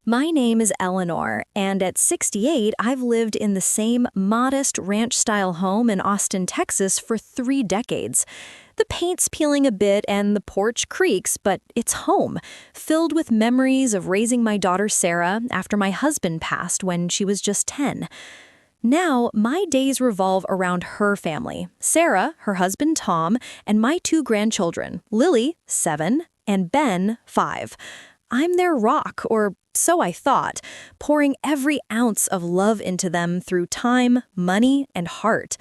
My name is Eleanor, and at 68, I've lived in the same modest ranch-style home in Austin, Texas for 3 decades. The paint's peeling a bit and the porch creaks, but it's home, filled with memories of raising my daughter Sarah after my husband passed when she was just 10. Now, my days revolve around her family, Sarah, her husband Tom, and my two grandchildren, Lily, 7, and Ben, 5. I'm their rock, or so I thought, pouring every ounce of love into them through time, money, and heart.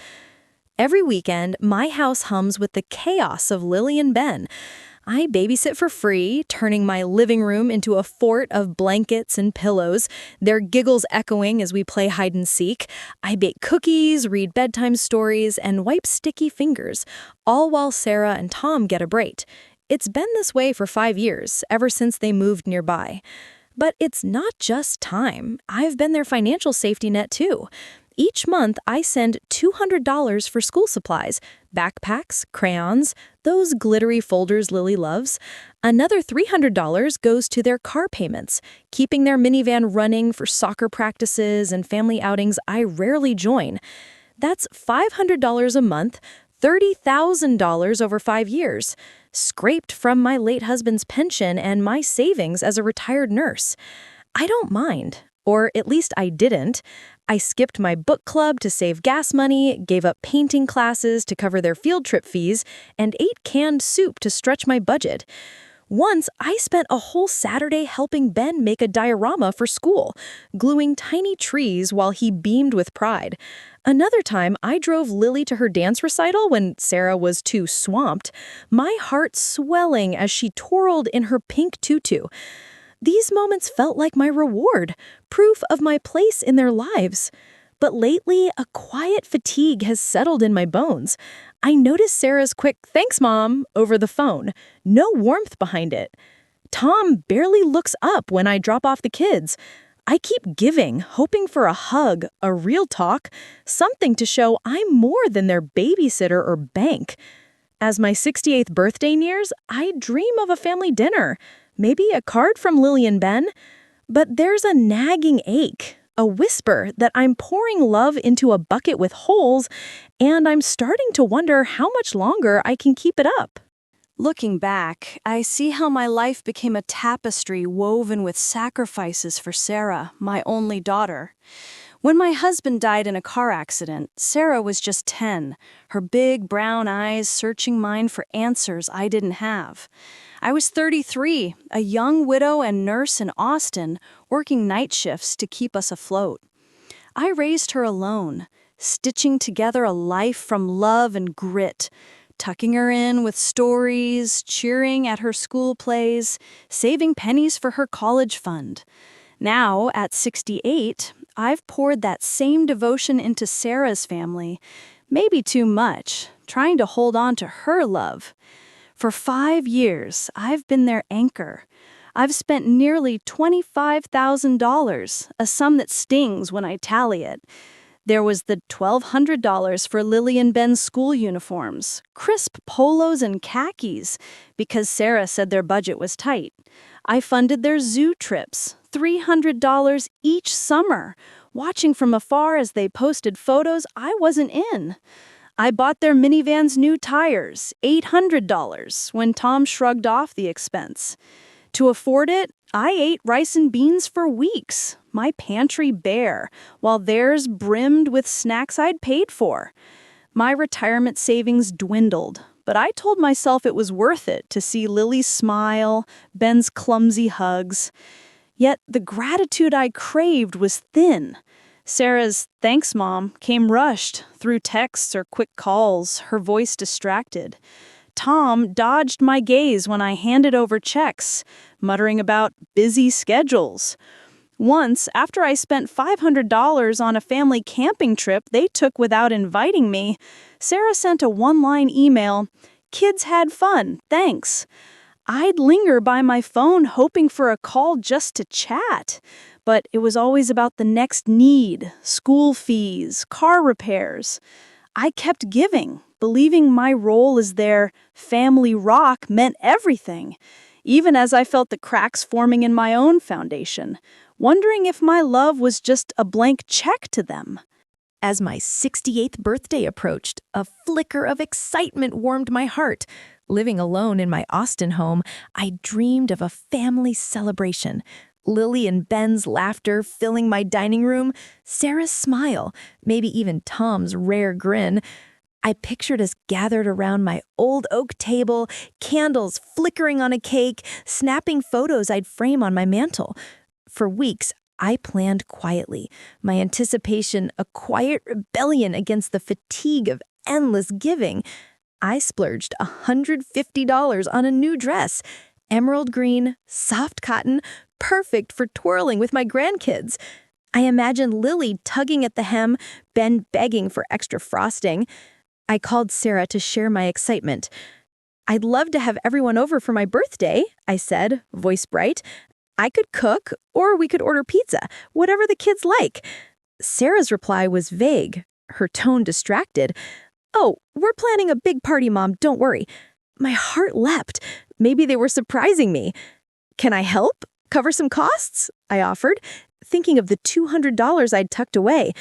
Every weekend, my house hums with the chaos of Lily and Ben. I babysit for free, turning my living room into a fort of blankets and pillows, their giggles echoing as we play hide and seek. I bake cookies, read bedtime stories, and wipe sticky fingers, all while Sarah and Tom get a break. It's been this way for 5 years, ever since they moved nearby. But it's not just time. I've been their financial safety net too. Each month, I send $200 for school supplies, backpacks, crayons, those glittery folders Lily loves. Another $300 goes to their car payments, keeping their minivan running for soccer practices and family outings I rarely join. That's $500 a month, $30,000 over 5 years, scraped from my late husband's pension and my savings as a retired nurse. I don't mind, or at least I didn't. I skipped my book club to save gas money, gave up painting classes to cover their field trip fees, and ate canned soup to stretch my budget. Once, I spent a whole Saturday helping Ben make a diorama for school, gluing tiny trees while he beamed with pride. Another time, I drove Lily to her dance recital when Sarah was too swamped, my heart swelling as she twirled in her pink tutu. These moments felt like my reward, proof of my place in their lives. But lately, a quiet fatigue has settled in my bones. I notice Sarah's quick "thanks, Mom" over the phone, no warmth behind it. Tom barely looks up when I drop off the kids. I keep giving, hoping for a hug, a real talk, something to show I'm more than their babysitter or bank. As my 68th birthday nears, I dream of a family dinner, maybe a card from Lily and Ben. But there's a nagging ache, a whisper that I'm pouring love into a bucket with holes, and I'm starting to wonder how much longer I can keep it up. Looking back, I see how my life became a tapestry woven with sacrifices for Sarah, my only daughter. When my husband died in a car accident, Sarah was just 10, her big brown eyes searching mine for answers I didn't have. I was 33, a young widow and nurse in Austin, working night shifts to keep us afloat. I raised her alone, stitching together a life from love and grit, tucking her in with stories, cheering at her school plays, saving pennies for her college fund. Now, at 68, I've poured that same devotion into Sarah's family, maybe too much, trying to hold on to her love. For 5 years, I've been their anchor. I've spent nearly $25,000, a sum that stings when I tally it. There was the $1,200 for Lily and Ben's school uniforms, crisp polos and khakis, because Sarah said their budget was tight. I funded their zoo trips, $300 each summer, watching from afar as they posted photos I wasn't in. I bought their minivan's new tires, $800, when Tom shrugged off the expense. To afford it, I ate rice and beans for weeks, my pantry bare, while theirs brimmed with snacks I'd paid for. My retirement savings dwindled, but I told myself it was worth it to see Lily's smile, Ben's clumsy hugs. Yet the gratitude I craved was thin. Sarah's "thanks, Mom" came rushed, through texts or quick calls, her voice distracted. Tom dodged my gaze when I handed over checks, muttering about busy schedules. Once, after I spent $500 on a family camping trip they took without inviting me, Sarah sent a one-line email, "Kids had fun, thanks." I'd linger by my phone hoping for a call just to chat, but it was always about the next need, school fees, car repairs. I kept giving, believing my role as their family rock meant everything. even as I felt the cracks forming in my own foundation, wondering if my love was just a blank check to them. As my 68th birthday approached, a flicker of excitement warmed my heart. Living alone in my Austin home, I dreamed of a family celebration. Lily and Ben's laughter filling my dining room, Sarah's smile, maybe even Tom's rare grin. I pictured us gathered around my old oak table, candles flickering on a cake, snapping photos I'd frame on my mantle. For weeks, I planned quietly, my anticipation a quiet rebellion against the fatigue of endless giving. I splurged $150 on a new dress, emerald green, soft cotton, perfect for twirling with my grandkids. I imagined Lily tugging at the hem, Ben begging for extra frosting. I called Sarah to share my excitement. "I'd love to have everyone over for my birthday," I said, voice bright. "I could cook, or we could order pizza, whatever the kids like." Sarah's reply was vague, her tone distracted. "Oh, we're planning a big party, Mom, don't worry." My heart leapt. Maybe they were surprising me. "Can I help? Cover some costs?" I offered, thinking of the $200 I'd tucked away.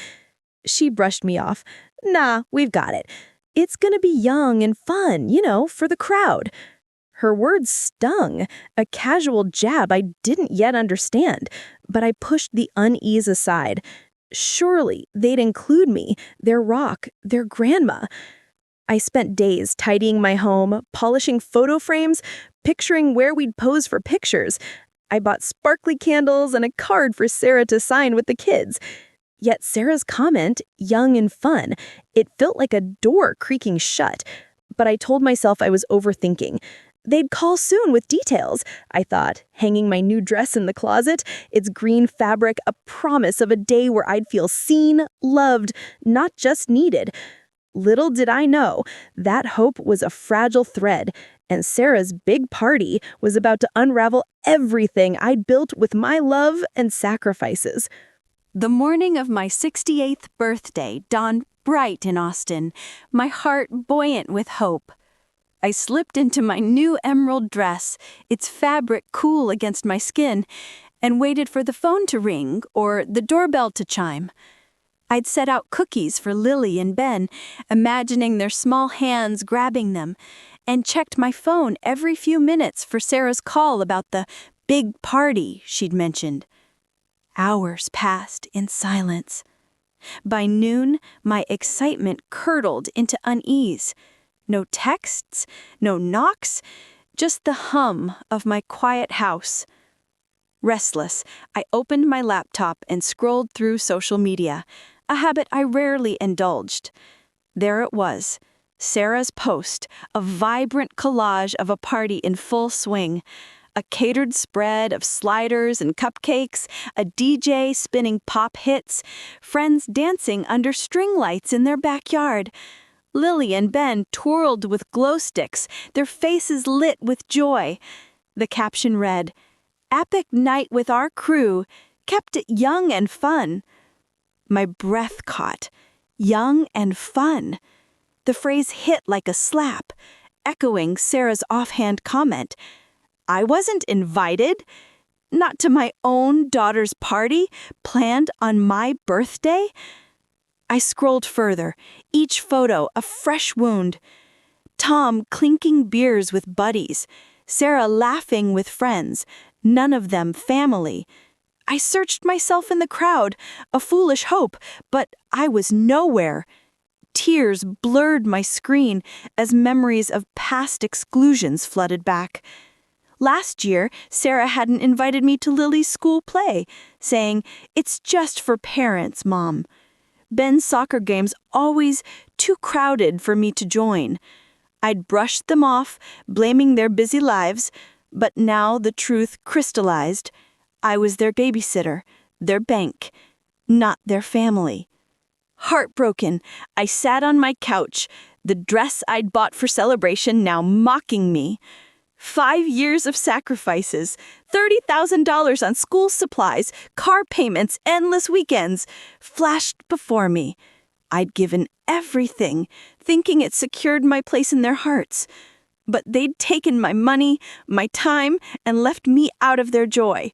She brushed me off. "Nah, we've got it. It's gonna be young and fun, for the crowd." Her words stung, a casual jab I didn't yet understand, but I pushed the unease aside. Surely they'd include me, their rock, their grandma. I spent days tidying my home, polishing photo frames, picturing where we'd pose for pictures. I bought sparkly candles and a card for Sarah to sign with the kids. Yet Sarah's comment, young and fun, it felt like a door creaking shut. But I told myself I was overthinking. They'd call soon with details, I thought, hanging my new dress in the closet, its green fabric a promise of a day where I'd feel seen, loved, not just needed. Little did I know, that hope was a fragile thread, and Sarah's big party was about to unravel everything I'd built with my love and sacrifices. The morning of my 68th birthday dawned bright in Austin, my heart buoyant with hope. I slipped into my new emerald dress, its fabric cool against my skin, and waited for the phone to ring or the doorbell to chime. I'd set out cookies for Lily and Ben, imagining their small hands grabbing them, and checked my phone every few minutes for Sarah's call about the big party she'd mentioned. Hours passed in silence. By noon, my excitement curdled into unease. No texts, no knocks, just the hum of my quiet house. Restless, I opened my laptop and scrolled through social media, a habit I rarely indulged. There it was, Sarah's post, a vibrant collage of a party in full swing. A catered spread of sliders and cupcakes, a DJ spinning pop hits, friends dancing under string lights in their backyard. Lily and Ben twirled with glow sticks, their faces lit with joy. The caption read, "Epic night with our crew, kept it young and fun." My breath caught. Young and fun. The phrase hit like a slap, echoing Sarah's offhand comment. I wasn't invited, not to my own daughter's party, planned on my birthday. I scrolled further, each photo a fresh wound. Tom clinking beers with buddies, Sarah laughing with friends, none of them family. I searched myself in the crowd, a foolish hope, but I was nowhere. Tears blurred my screen as memories of past exclusions flooded back. Last year, Sarah hadn't invited me to Lily's school play, saying, "It's just for parents, Mom." Ben's soccer games always too crowded for me to join. I'd brushed them off, blaming their busy lives, but now the truth crystallized. I was their babysitter, their bank, not their family. Heartbroken, I sat on my couch, the dress I'd bought for celebration now mocking me. 5 years of sacrifices, $30,000 on school supplies, car payments, endless weekends, flashed before me. I'd given everything, thinking it secured my place in their hearts. but they'd taken my money, my time, and left me out of their joy.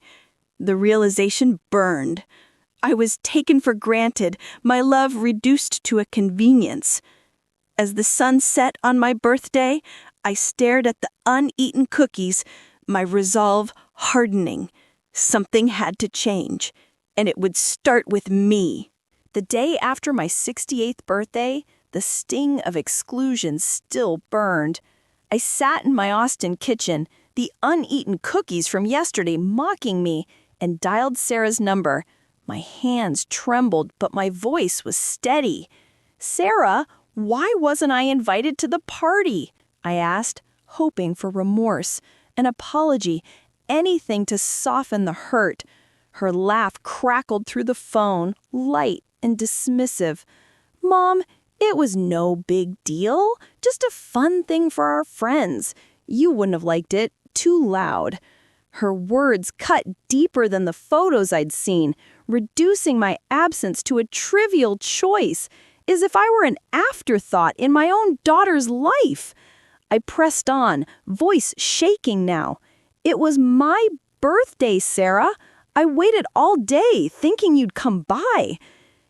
The realization burned. I was taken for granted, my love reduced to a convenience. As the sun set on my birthday, I stared at the uneaten cookies, my resolve hardening. Something had to change, and it would start with me. The day after my 68th birthday, the sting of exclusion still burned. I sat in my Austin kitchen, the uneaten cookies from yesterday mocking me, and dialed Sarah's number. My hands trembled, but my voice was steady. "Sarah, why wasn't I invited to the party?" I asked, hoping for remorse, an apology, anything to soften the hurt. Her laugh crackled through the phone, light and dismissive. "Mom, it was no big deal, just a fun thing for our friends. You wouldn't have liked it, too loud." Her words cut deeper than the photos I'd seen, reducing my absence to a trivial choice, as if I were an afterthought in my own daughter's life. I pressed on, voice shaking now. "It was my birthday, Sarah. I waited all day thinking you'd come by."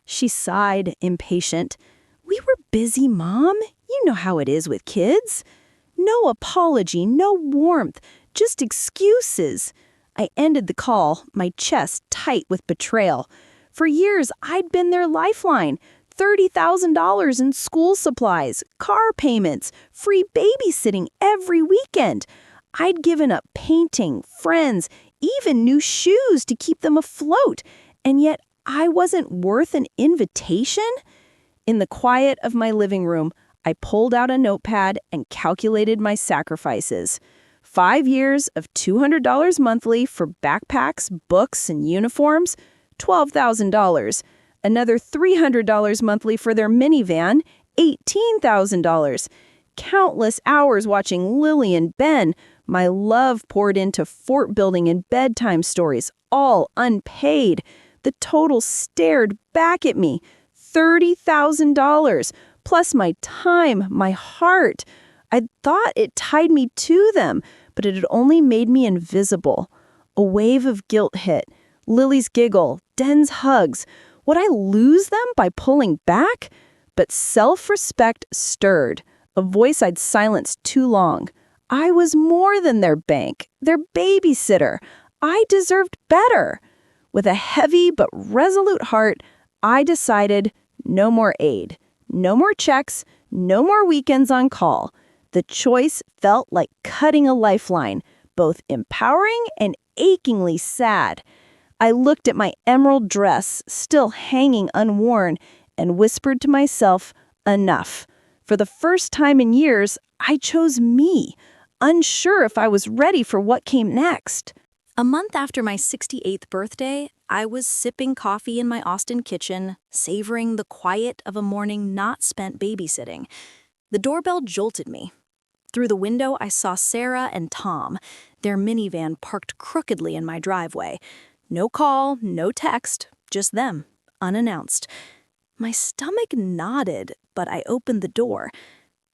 She sighed, impatient. "We were busy, Mom. You know how it is with kids." No apology, no warmth, just excuses. I ended the call, my chest tight with betrayal. For years, I'd been their lifeline. $30,000 in school supplies, car payments, free babysitting every weekend. I'd given up painting, friends, even new shoes to keep them afloat, and yet I wasn't worth an invitation? In the quiet of my living room, I pulled out a notepad and calculated my sacrifices. 5 years of $200 monthly for backpacks, books, and uniforms, $12,000. Another $300 monthly for their minivan, $18,000. Countless hours watching Lily and Ben, my love poured into fort building and bedtime stories, all unpaid. The total stared back at me. $30,000, plus my time, my heart. I thought it tied me to them, but it had only made me invisible. A wave of guilt hit. Lily's giggle, Den's hugs. Would I lose them by pulling back? But self-respect stirred, a voice I'd silenced too long. I was more than their bank, their babysitter. I deserved better. With a heavy but resolute heart, I decided no more aid, no more checks, no more weekends on call. The choice felt like cutting a lifeline, both empowering and achingly sad. I looked at my emerald dress, still hanging unworn, and whispered to myself, enough. For the first time in years, I chose me, unsure if I was ready for what came next. A month after my 68th birthday, I was sipping coffee in my Austin kitchen, savoring the quiet of a morning not spent babysitting. The doorbell jolted me. Through the window, I saw Sarah and Tom, their minivan parked crookedly in my driveway. No call, no text, just them, unannounced. My stomach nodded, but I opened the door.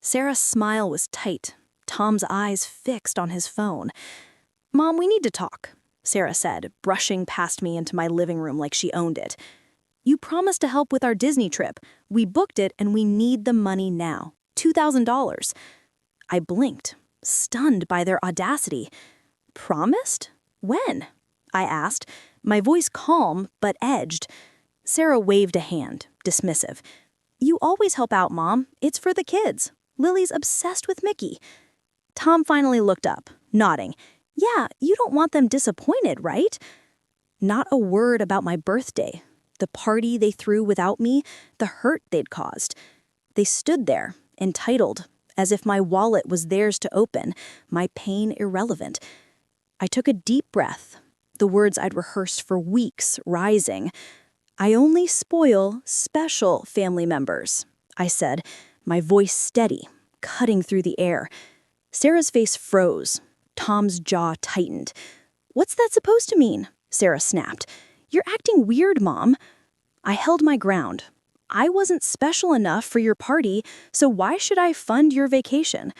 Sarah's smile was tight, Tom's eyes fixed on his phone. "Mom, we need to talk," Sarah said, brushing past me into my living room like she owned it. "You promised to help with our Disney trip. We booked it and we need the money now. $2,000. I blinked, stunned by their audacity. "Promised? When?" I asked, my voice calm but edged. Sarah waved a hand, dismissive. "You always help out, Mom. It's for the kids. Lily's obsessed with Mickey." Tom finally looked up, nodding. "Yeah, you don't want them disappointed, right?" Not a word about my birthday, the party they threw without me, the hurt they'd caused. They stood there, entitled, as if my wallet was theirs to open, my pain irrelevant. I took a deep breath, the words I'd rehearsed for weeks rising. "I only spoil special family members," I said, my voice steady, cutting through the air. Sarah's face froze. Tom's jaw tightened. "What's that supposed to mean?" Sarah snapped. "You're acting weird, Mom." I held my ground. "I wasn't special enough for your party, so why should I fund your vacation?"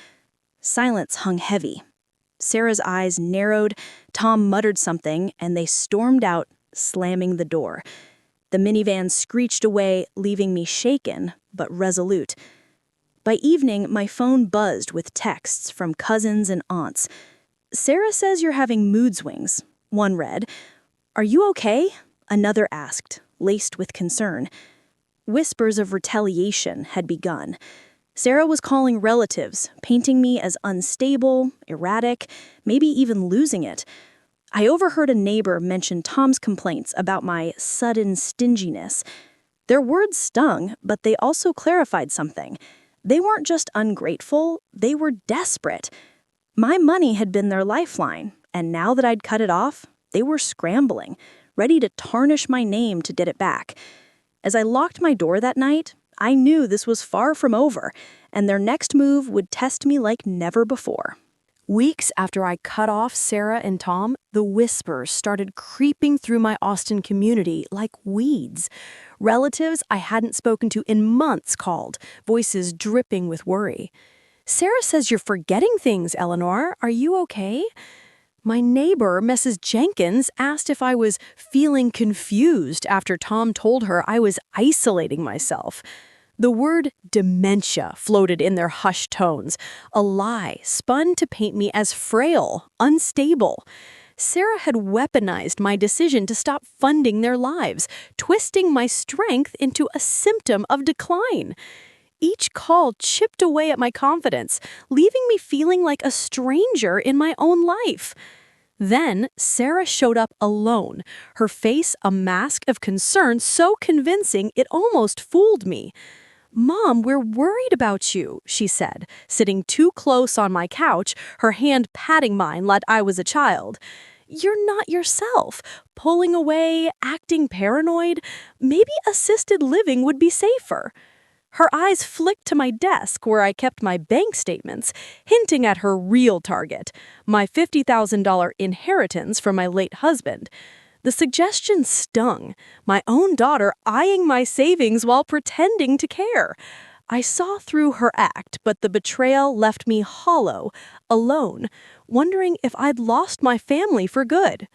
Silence hung heavy. Sarah's eyes narrowed, Tom muttered something, and they stormed out, slamming the door. The minivan screeched away, leaving me shaken, but resolute. By evening, my phone buzzed with texts from cousins and aunts. "Sarah says you're having mood swings," one read. "Are you okay?" another asked, laced with concern. Whispers of retaliation had begun. Sarah was calling relatives, painting me as unstable, erratic, maybe even losing it. I overheard a neighbor mention Tom's complaints about my sudden stinginess. Their words stung, but they also clarified something. They weren't just ungrateful, they were desperate. My money had been their lifeline, and now that I'd cut it off, they were scrambling, ready to tarnish my name to get it back. As I locked my door that night, I knew this was far from over, and their next move would test me like never before. Weeks after I cut off Sarah and Tom, the whispers started creeping through my Austin community like weeds. Relatives I hadn't spoken to in months called, voices dripping with worry. "Sarah says you're forgetting things, Eleanor. Are you okay?" My neighbor, Mrs. Jenkins, asked if I was feeling confused after Tom told her I was isolating myself. The word dementia floated in their hushed tones, a lie spun to paint me as frail, unstable. Sarah had weaponized my decision to stop funding their lives, twisting my strength into a symptom of decline. Each call chipped away at my confidence, leaving me feeling like a stranger in my own life. Then Sarah showed up alone, her face a mask of concern so convincing it almost fooled me. "Mom, we're worried about you," she said, sitting too close on my couch, her hand patting mine like I was a child. "You're not yourself, pulling away, acting paranoid. Maybe assisted living would be safer." Her eyes flicked to my desk where I kept my bank statements, hinting at her real target, my $50,000 inheritance from my late husband. The suggestion stung, my own daughter eyeing my savings while pretending to care. I saw through her act, but the betrayal left me hollow, alone, wondering if I'd lost my family for good.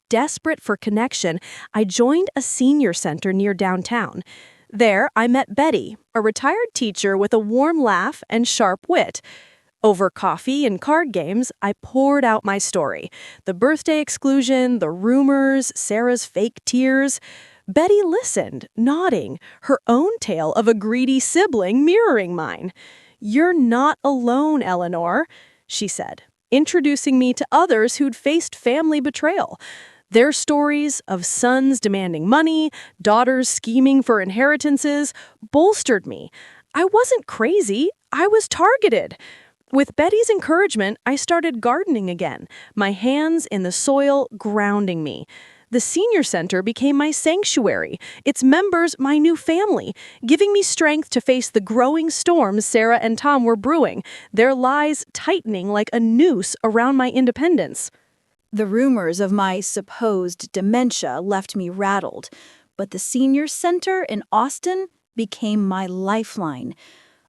Desperate for connection, I joined a senior center near downtown. There, I met Betty, a retired teacher with a warm laugh and sharp wit. Over coffee and card games, I poured out my story. The birthday exclusion, the rumors, Sarah's fake tears. Betty listened, nodding, her own tale of a greedy sibling mirroring mine. "You're not alone, Eleanor," she said, introducing me to others who'd faced family betrayal. Their stories of sons demanding money, daughters scheming for inheritances, bolstered me. I wasn't crazy, I was targeted. With Betty's encouragement, I started gardening again, my hands in the soil grounding me. The senior center became my sanctuary, its members my new family, giving me strength to face the growing storms Sarah and Tom were brewing, their lies tightening like a noose around my independence. The rumors of my supposed dementia left me rattled, but the senior center in Austin became my lifeline.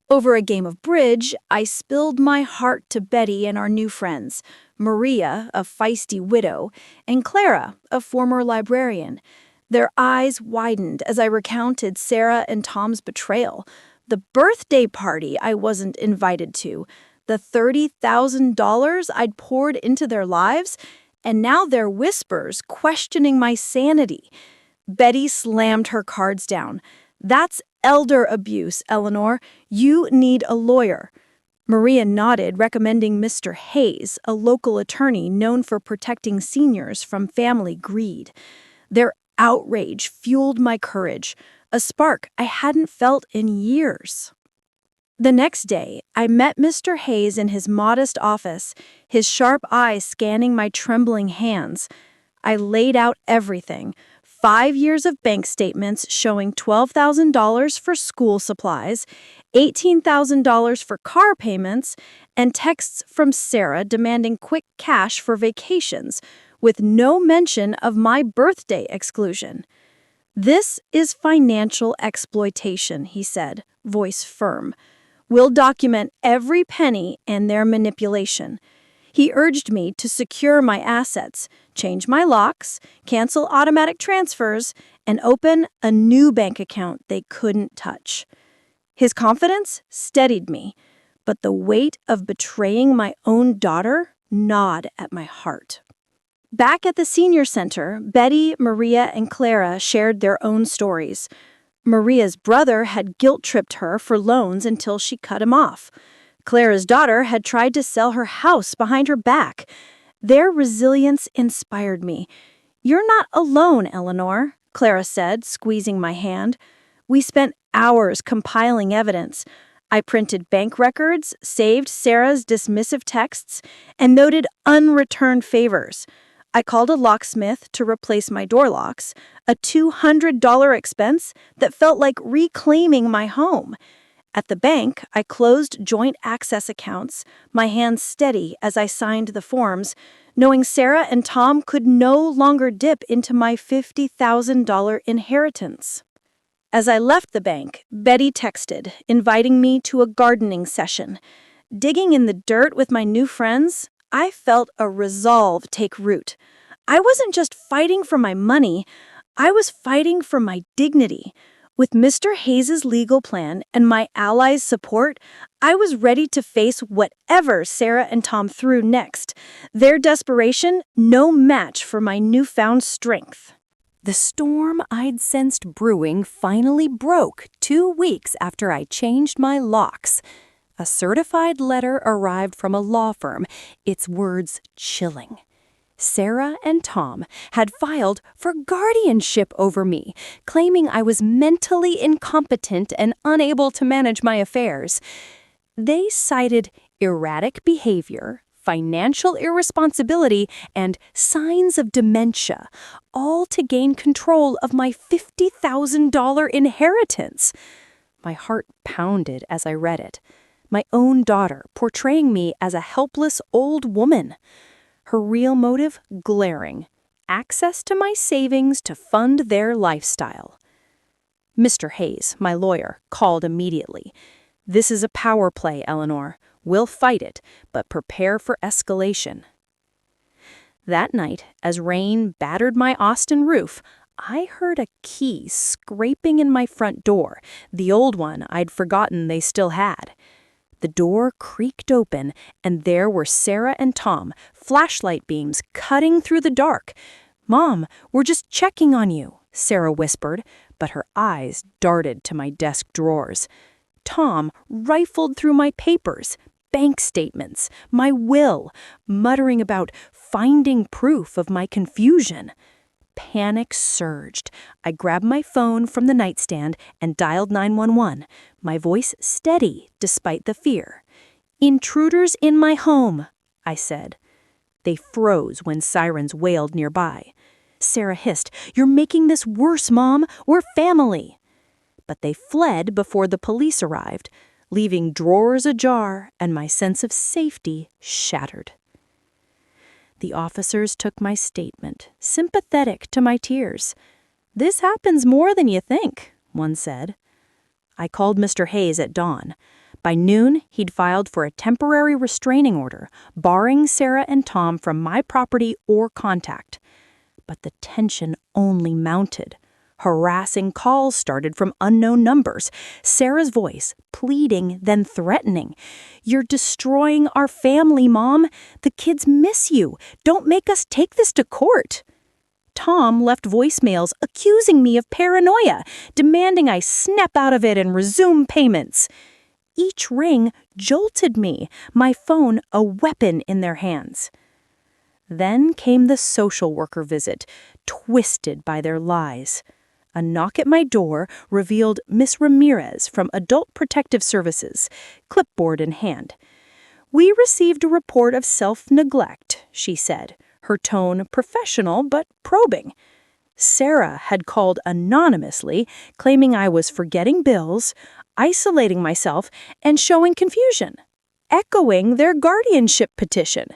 Over a game of bridge, I spilled my heart to Betty and our new friends, Maria, a feisty widow, and Clara, a former librarian. Their eyes widened as I recounted Sarah and Tom's betrayal, the birthday party I wasn't invited to, the $30,000 I'd poured into their lives, and now their whispers questioning my sanity. Betty slammed her cards down. "That's elder abuse, Eleanor. You need a lawyer." Maria nodded, recommending Mr. Hayes, a local attorney known for protecting seniors from family greed. Their outrage fueled my courage, a spark I hadn't felt in years. The next day, I met Mr. Hayes in his modest office, his sharp eyes scanning my trembling hands. I laid out everything. 5 years of bank statements showing $12,000 for school supplies, $18,000 for car payments, and texts from Sarah demanding quick cash for vacations, with no mention of my birthday exclusion. "This is financial exploitation," he said, voice firm. We'll document every penny and their manipulation. He urged me to secure my assets, change my locks, cancel automatic transfers, and open a new bank account they couldn't touch. His confidence steadied me, but the weight of betraying my own daughter gnawed at my heart. Back at the senior center, Betty, Maria, and Clara shared their own stories. Maria's brother had guilt-tripped her for loans until she cut him off. Clara's daughter had tried to sell her house behind her back. Their resilience inspired me. "You're not alone, Eleanor," Clara said, squeezing my hand. We spent hours compiling evidence. I printed bank records, saved Sarah's dismissive texts, and noted unreturned favors. I called a locksmith to replace my door locks, a $200 expense that felt like reclaiming my home. At the bank, I closed joint access accounts, my hands steady as I signed the forms, knowing Sarah and Tom could no longer dip into my $50,000 inheritance. As I left the bank, Betty texted, inviting me to a gardening session. Digging in the dirt with my new friends, I felt a resolve take root. I wasn't just fighting for my money, I was fighting for my dignity. With Mr. Hayes' legal plan and my allies' support, I was ready to face whatever Sarah and Tom threw next. Their desperation, no match for my newfound strength. The storm I'd sensed brewing finally broke 2 weeks after I changed my locks. A certified letter arrived from a law firm, its words chilling. Sarah and Tom had filed for guardianship over me, claiming I was mentally incompetent and unable to manage my affairs. They cited erratic behavior, financial irresponsibility, and signs of dementia, all to gain control of my $50,000 inheritance. My heart pounded as I read it. My own daughter portraying me as a helpless old woman. Her real motive glaring: access to my savings to fund their lifestyle. Mr. Hayes, my lawyer, called immediately. "This is a power play, Eleanor. We'll fight it, but prepare for escalation." That night, as rain battered my Austin roof, I heard a key scraping in my front door, the old one I'd forgotten they still had. The door creaked open, and there were Sarah and Tom, flashlight beams cutting through the dark. "Mom, we're just checking on you," Sarah whispered, but her eyes darted to my desk drawers. Tom rifled through my papers, bank statements, my will, muttering about finding proof of my confusion. Panic surged. I grabbed my phone from the nightstand and dialed 911, my voice steady despite the fear. "Intruders in my home," I said. They froze when sirens wailed nearby. Sarah hissed, "You're making this worse, Mom. We're family." But they fled before the police arrived, leaving drawers ajar and my sense of safety shattered. The officers took my statement, sympathetic to my tears. "This happens more than you think," one said. I called Mr. Hayes at dawn. By noon, he'd filed for a temporary restraining order, barring Sarah and Tom from my property or contact. But the tension only mounted. Harassing calls started from unknown numbers. Sarah's voice, pleading, then threatening. "You're destroying our family, Mom. The kids miss you. Don't make us take this to court." Tom left voicemails accusing me of paranoia, demanding I snap out of it and resume payments. Each ring jolted me, my phone a weapon in their hands. Then came the social worker visit, twisted by their lies. A knock at my door revealed Miss Ramirez from Adult Protective Services, clipboard in hand. "We received a report of self-neglect," she said, her tone professional but probing. Sarah had called anonymously, claiming I was forgetting bills, isolating myself, and showing confusion, echoing their guardianship petition.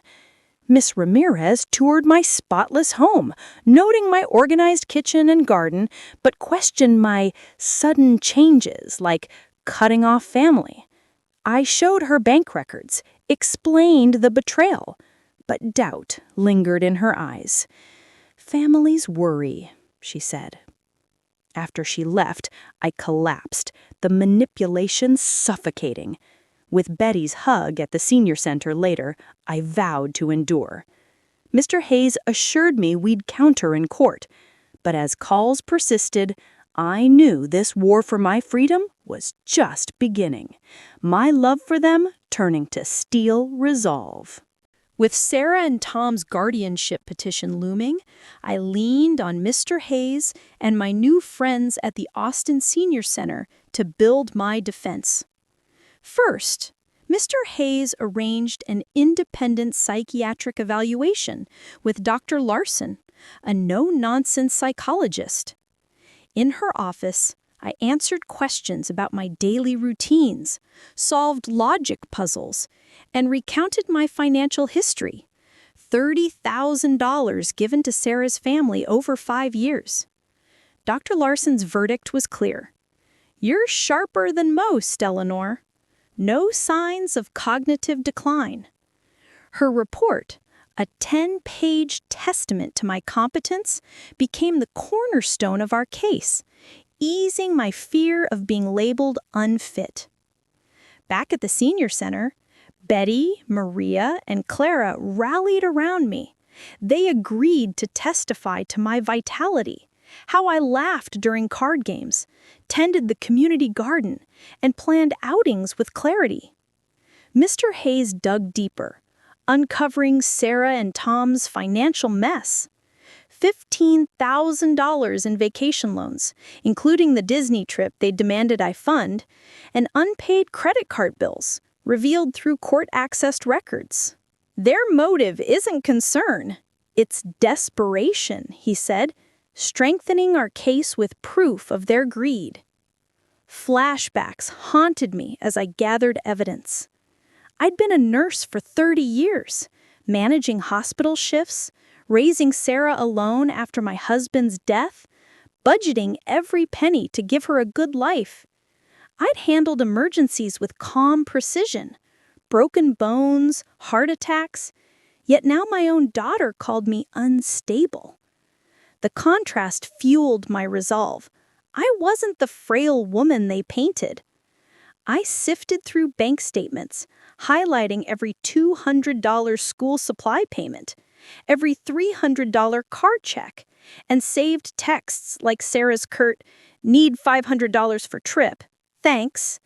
Miss Ramirez toured my spotless home, noting my organized kitchen and garden, but questioned my sudden changes, like cutting off family. I showed her bank records, explained the betrayal, but doubt lingered in her eyes. "Families worry," she said. After she left, I collapsed, the manipulation suffocating. With Betty's hug at the senior center later, I vowed to endure. Mr. Hayes assured me we'd counter in court, but as calls persisted, I knew this war for my freedom was just beginning, my love for them turning to steel resolve. With Sarah and Tom's guardianship petition looming, I leaned on Mr. Hayes and my new friends at the Austin Senior Center to build my defense. First, Mr. Hayes arranged an independent psychiatric evaluation with Dr. Larson, a no-nonsense psychologist. In her office, I answered questions about my daily routines, solved logic puzzles, and recounted my financial history. $30,000 given to Sarah's family over 5 years. Dr. Larson's verdict was clear. "You're sharper than most, Eleanor. No signs of cognitive decline." Her report, a 10-page testament to my competence, became the cornerstone of our case, easing my fear of being labeled unfit. Back at the senior center, Betty, Maria, and Clara rallied around me. They agreed to testify to my vitality, how I laughed during card games, tended the community garden, and planned outings with clarity. Mr. Hayes dug deeper, uncovering Sarah and Tom's financial mess. $15,000 in vacation loans, including the Disney trip they demanded I fund, and unpaid credit card bills, revealed through court-accessed records. "Their motive isn't concern, it's desperation," he said, strengthening our case with proof of their greed. Flashbacks haunted me as I gathered evidence. I'd been a nurse for 30 years, managing hospital shifts, raising Sarah alone after my husband's death, budgeting every penny to give her a good life. I'd handled emergencies with calm precision, broken bones, heart attacks, yet now my own daughter called me unstable. The contrast fueled my resolve. I wasn't the frail woman they painted. I sifted through bank statements, highlighting every $200 school supply payment, every $300 car check, and saved texts like Sarah's curt, "Need $500 for trip. Thanks."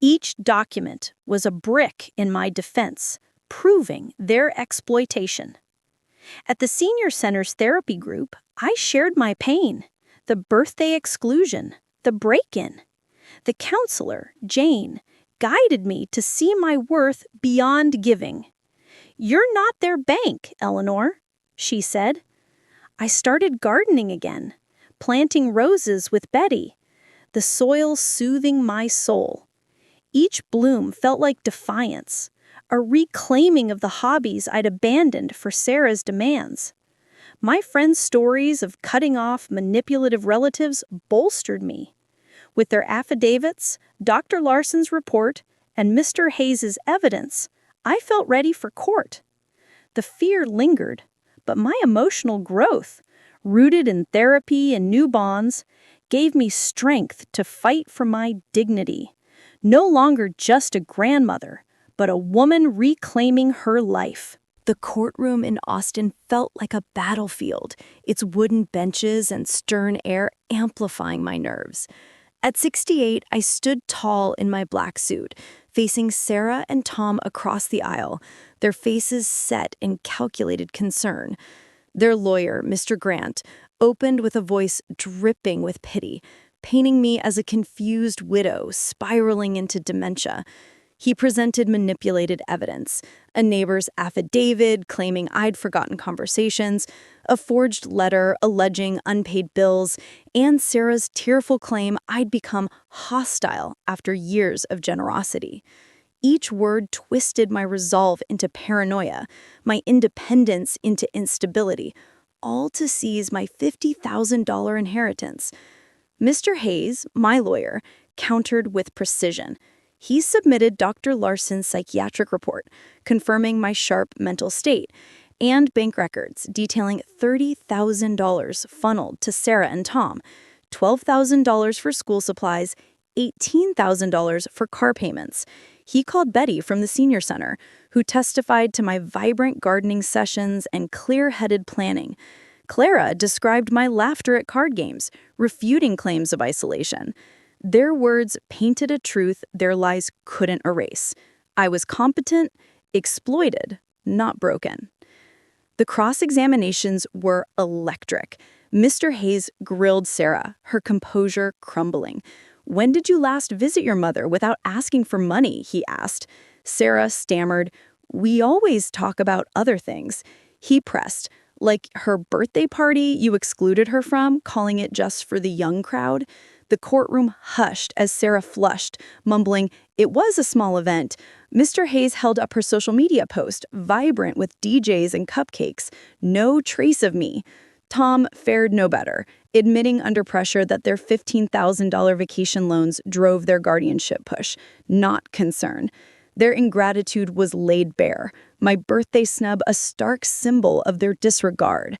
Each document was a brick in my defense, proving their exploitation. At the Senior Center's therapy group, I shared my pain, the birthday exclusion, the break-in. The counselor, Jane, guided me to see my worth beyond giving. "You're not their bank, Eleanor," she said. I started gardening again, planting roses with Betty, the soil soothing my soul. Each bloom felt like defiance, a reclaiming of the hobbies I'd abandoned for Sarah's demands. My friends' stories of cutting off manipulative relatives bolstered me. With their affidavits, Dr. Larson's report, and Mr. Hayes's evidence, I felt ready for court. The fear lingered, but my emotional growth, rooted in therapy and new bonds, gave me strength to fight for my dignity. No longer just a grandmother, but a woman reclaiming her life. The courtroom in Austin felt like a battlefield, its wooden benches and stern air amplifying my nerves. At 68, I stood tall in my black suit, facing Sarah and Tom across the aisle, their faces set in calculated concern. Their lawyer, Mr. Grant, opened with a voice dripping with pity, painting me as a confused widow spiraling into dementia. He presented manipulated evidence, a neighbor's affidavit claiming I'd forgotten conversations, a forged letter alleging unpaid bills, and Sarah's tearful claim I'd become hostile after years of generosity. Each word twisted my resolve into paranoia, my independence into instability, all to seize my $50,000 inheritance. Mr. Hayes, my lawyer, countered with precision. He submitted Dr. Larson's psychiatric report, confirming my sharp mental state, and bank records detailing $30,000 funneled to Sarah and Tom, $12,000 for school supplies, $18,000 for car payments. He called Betty from the senior center, who testified to my vibrant gardening sessions and clear-headed planning. Clara described my laughter at card games, refuting claims of isolation. Their words painted a truth their lies couldn't erase. I was competent, exploited, not broken. The cross-examinations were electric. Mr. Hayes grilled Sarah, her composure crumbling. "When did you last visit your mother without asking for money?" he asked. Sarah stammered, "We always talk about other things." He pressed, "Like her birthday party you excluded her from, calling it just for the young crowd?" The courtroom hushed as Sarah flushed, mumbling, "It was a small event." Mr. Hayes held up her social media post, vibrant with DJs and cupcakes. "No trace of me." Tom fared no better, admitting under pressure that their $15,000 vacation loans drove their guardianship push, not concern. Their ingratitude was laid bare, my birthday snub a stark symbol of their disregard.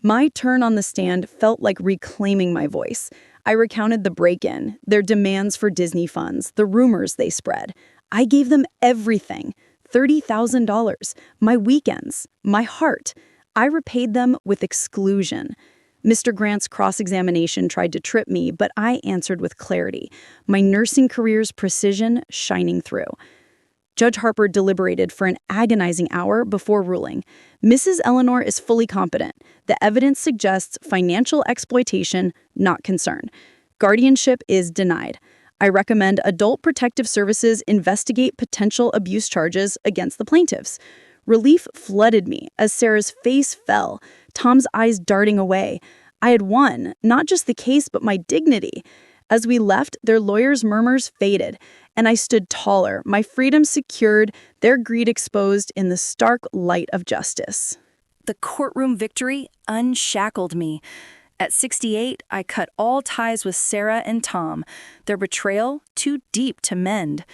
My turn on the stand felt like reclaiming my voice. I recounted the break-in, their demands for Disney funds, the rumors they spread. I gave them everything, $30,000, my weekends, my heart. I repaid them with exclusion. Mr. Grant's cross-examination tried to trip me, but I answered with clarity, my nursing career's precision shining through. Judge Harper deliberated for an agonizing hour before ruling. Mrs. Eleanor is fully competent. The evidence suggests financial exploitation, not concern. Guardianship is denied. I recommend Adult Protective Services investigate potential abuse charges against the plaintiffs. Relief flooded me as Sarah's face fell, Tom's eyes darting away. I had won, not just the case, but my dignity. As we left, their lawyers' murmurs faded, and I stood taller, my freedom secured, their greed exposed in the stark light of justice. The courtroom victory unshackled me. At 68, I cut all ties with Sarah and Tom, their betrayal too deep to mend.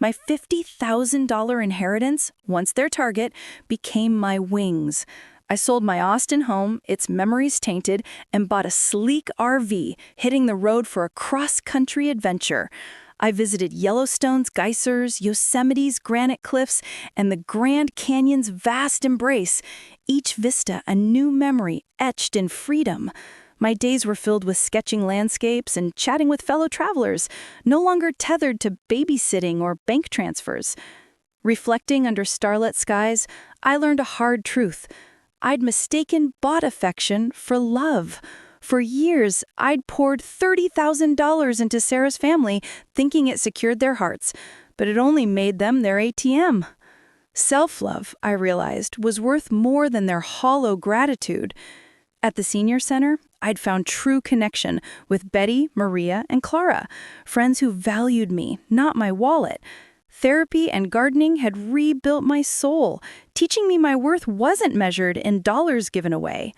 My $50,000 inheritance, once their target, became my wings. I sold my Austin home, its memories tainted, and bought a sleek RV, hitting the road for a cross-country adventure. I visited Yellowstone's geysers, Yosemite's granite cliffs, and the Grand Canyon's vast embrace, each vista a new memory etched in freedom. My days were filled with sketching landscapes and chatting with fellow travelers, no longer tethered to babysitting or bank transfers. Reflecting under starlit skies, I learned a hard truth. I'd mistaken bought affection for love. For years, I'd poured $30,000 into Sarah's family, thinking it secured their hearts, but it only made them their ATM. Self-love, I realized, was worth more than their hollow gratitude. At the senior center, I'd found true connection with Betty, Maria, and Clara, friends who valued me, not my wallet. Therapy and gardening had rebuilt my soul, teaching me my worth wasn't measured in dollars given away.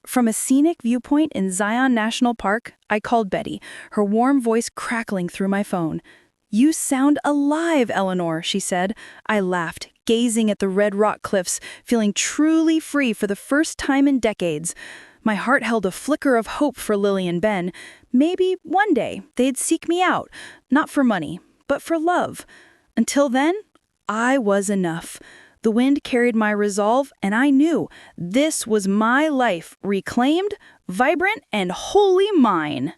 From a scenic viewpoint in Zion National Park, I called Betty, her warm voice crackling through my phone. "You sound alive, Eleanor," she said. I laughed, gazing at the red rock cliffs, feeling truly free for the first time in decades. My heart held a flicker of hope for Lily and Ben. Maybe one day they'd seek me out, not for money, but for love. Until then, I was enough. The wind carried my resolve, and I knew this was my life, reclaimed, vibrant, and wholly mine.